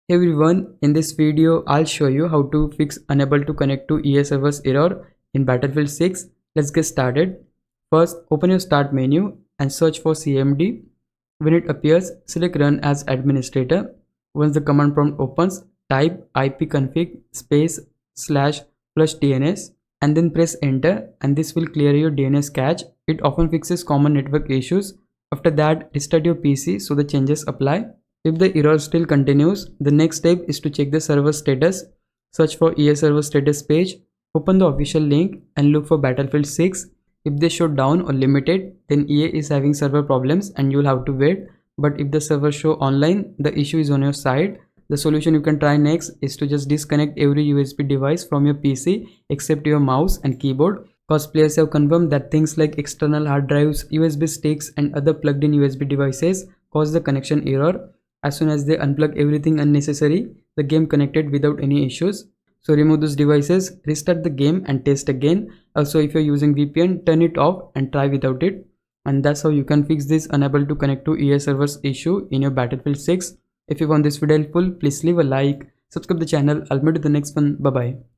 Hey everyone, in this video I'll show you how to fix unable to connect to EA servers error in Battlefield 6. Let's get started. First, open your start menu and search for CMD. When it appears, select run as administrator. Once the command prompt opens, type ipconfig space / DNS and then press enter, and this will clear your DNS cache. It often fixes common network issues. After that, restart your PC so the changes apply. If the error still continues, the next step is to check the server status. Search for EA server status page, open the official link and look for Battlefield 6. If they show down or limited, then EA is having server problems and you'll have to wait. But if the server show online, the issue is on your side. The solution you can try next is to just disconnect every USB device from your PC except your mouse and keyboard. Cause players have confirmed that things like external hard drives, USB sticks and other plugged in USB devices cause the connection error. As soon as they unplug everything unnecessary, the game connected without any issues. So remove those devices, restart the game and test again. Also, if you're using VPN, turn it off and try without it. And that's how you can fix this unable to connect to EA servers issue in your Battlefield 6. If you found this video helpful, please leave a like, subscribe the channel. I'll meet you in the next one. Bye bye.